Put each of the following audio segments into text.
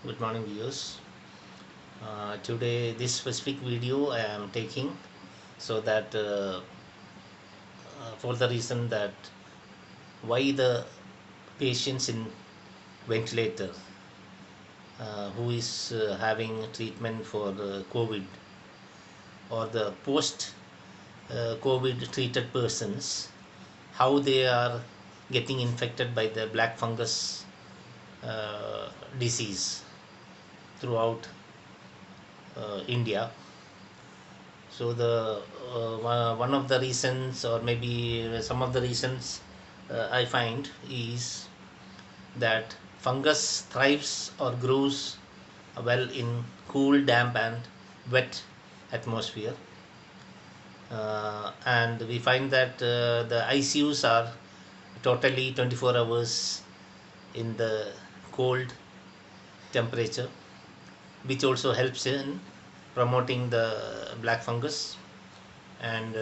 Good morning, viewers. Today, this specific video I am taking so that for the reason that why the patients in ventilator who is having treatment for COVID or the post COVID treated persons, how they are getting infected by the black fungus disease throughout India. So the one of the reasons, or maybe some of the reasons I find is that fungus thrives or grows well in cool, damp, and wet atmosphere. And we find that the ICUs are totally 24 hours in the cold temperature, which also helps in promoting the black fungus. And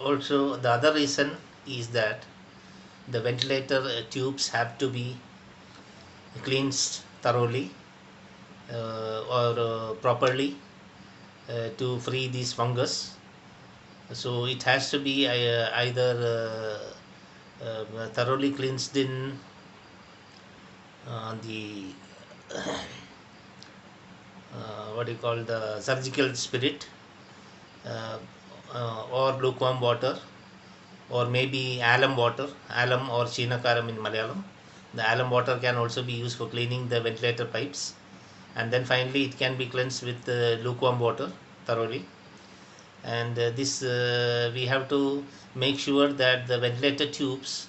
also the other reason is that the ventilator tubes have to be cleansed thoroughly or properly to free this fungus. So it has to be either thoroughly cleansed in the what do you call the surgical spirit, uh, or lukewarm water, or maybe alum water, alum or chinakaram in Malayalam. The alum water can also be used for cleaning the ventilator pipes, and then finally it can be cleansed with lukewarm water thoroughly. And this we have to make sure that the ventilator tubes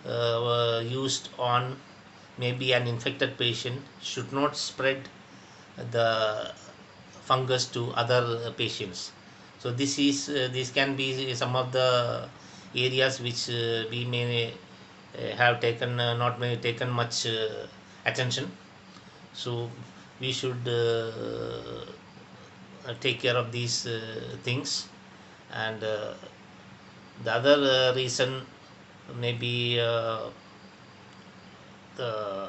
were used on maybe an infected patient should not spread the fungus to other patients. So this can be some of the areas which we may have taken not may taken much attention. So we should take care of these things. And the other reason maybe the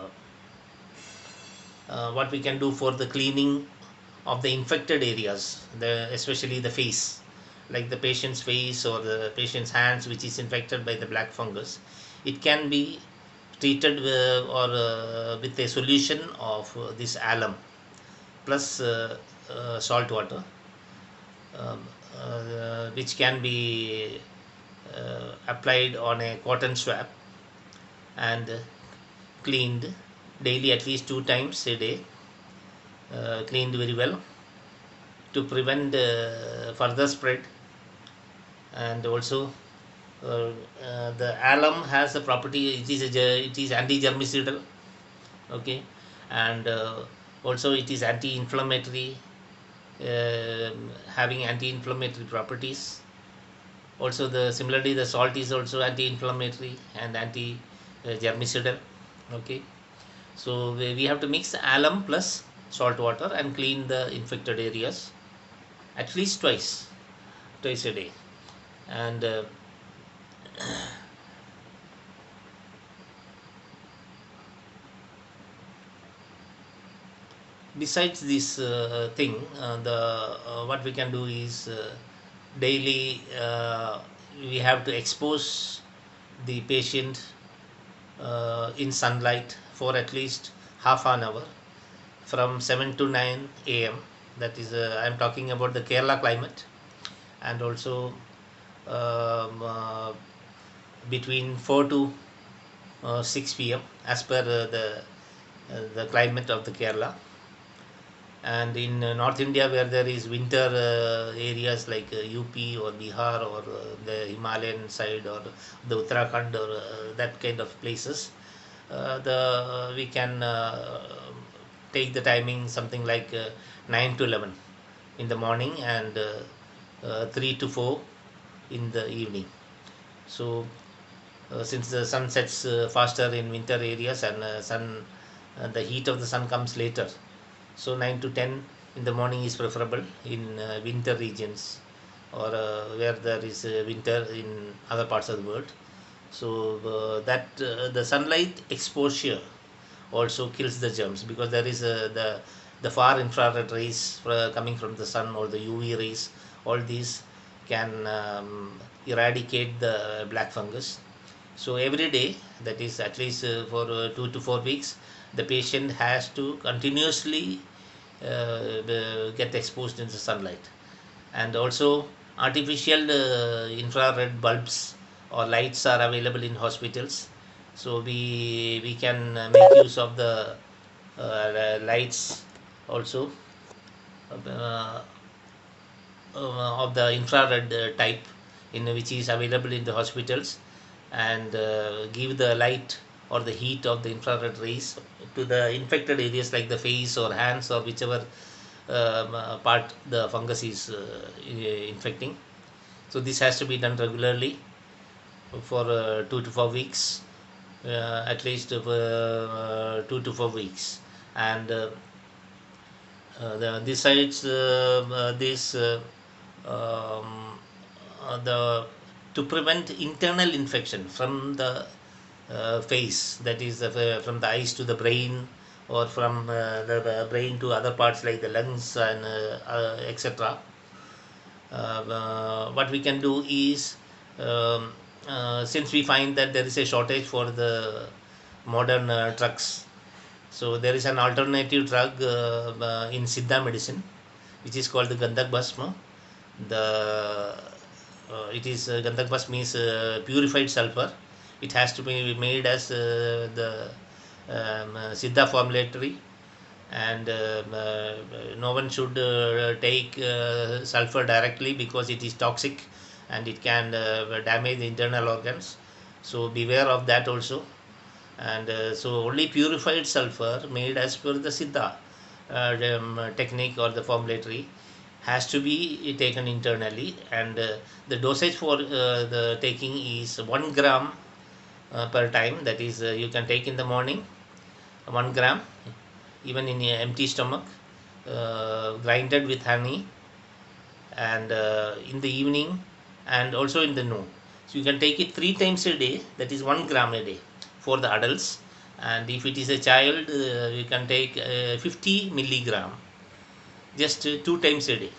what we can do for the cleaning of the infected areas, especially the face, like the patient's face or the patient's hands, which is infected by the black fungus. It can be treated with a solution of this alum plus salt water, um, which can be applied on a cotton swab and cleaned daily at least 2 times a day, cleaned very well to prevent further spread. And also the alum has a property, it is anti-germicidal, okay. And also it is anti-inflammatory, having anti-inflammatory properties. Also the similarly the salt is also anti-inflammatory and anti-germicidal, okay. So we have to mix alum plus salt water and clean the infected areas at least twice a day. And besides this thing, the what we can do is daily we have to expose the patient in sunlight for at least half an hour from 7 to 9 a.m. That is, I'm talking about the Kerala climate. And also between 4 to 6 p.m. as per the climate of the Kerala. And in North India, where there is winter areas like UP or Bihar or the Himalayan side or the Uttarakhand or that kind of places, the we can take the timing something like 9 to 11 in the morning and 3 to 4 in the evening. So since the sun sets faster in winter areas and the heat of the sun comes later, so 9 to 10 in the morning is preferable in winter regions, or where there is winter in other parts of the world. So that the sunlight exposure also kills the germs, because there is the far infrared rays coming from the sun, or the UV rays. All these can eradicate the black fungus. So every day, that is at least for 2 to 4 weeks, the patient has to continuously get exposed in the sunlight. And also, artificial infrared bulbs or lights are available in hospitals, so we can make use of the lights also, uh, of the infrared type, in which is available in the hospitals, and give the light or the heat of the infrared rays to the infected areas like the face or hands, or whichever part the fungus is infecting. So this has to be done regularly for 2 to 4 weeks, at least 2 to 4 weeks. And besides this, um, the to prevent internal infection from the face, that is from the eyes to the brain, or from the brain to other parts like the lungs and etc. What we can do is, um, since we find that there is a shortage for the modern drugs, so there is an alternative drug in Siddha medicine, which is called the Gandak Bhasma. The it is Gandak Bhasma means purified sulfur. It has to be made as the Siddha formulatory, and no one should take sulfur directly, because it is toxic and it can damage the internal organs. So beware of that also. And so only purified sulfur made as per the Siddha technique or the formulatory has to be taken internally. And the dosage for the taking is 1 gram per time. That is, you can take in the morning 1 gram, even in your empty stomach, grinded with honey, and in the evening, and also in the noon. So you can take it 3 times a day, that is 1 gram a day for the adults. And if it is a child, you can take 50 milligram, just 2 times a day.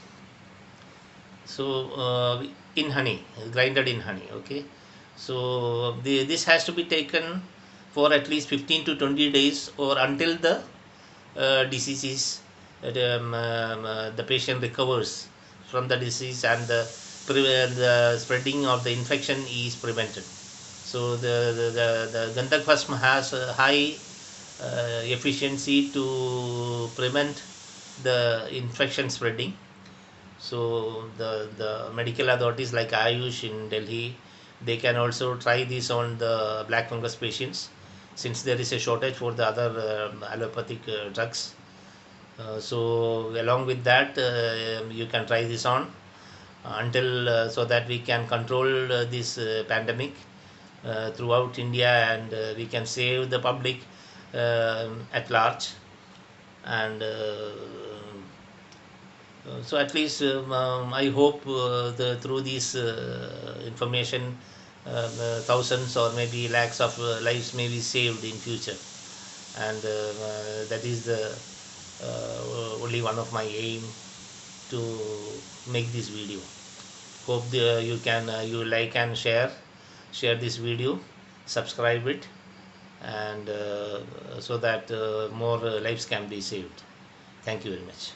So in honey, grinded in honey. Okay. So this has to be taken for at least 15 to 20 days, or until the disease is the patient recovers from the disease, and the spreading of the infection is prevented. So the Gandak Bhasma has a high efficiency to prevent the infection spreading. So the medical authorities like Ayush in Delhi, they can also try this on the black fungus patients, since there is a shortage for the other allopathic drugs. So along with that, you can try this on until so that we can control this pandemic throughout India, and we can save the public at large. And so at least I hope through this information, thousands or maybe lakhs of lives may be saved in future. And that is the only one of my aim to make this video. Hope you can you like and share this video, subscribe it, and so that more lives can be saved. Thank you very much.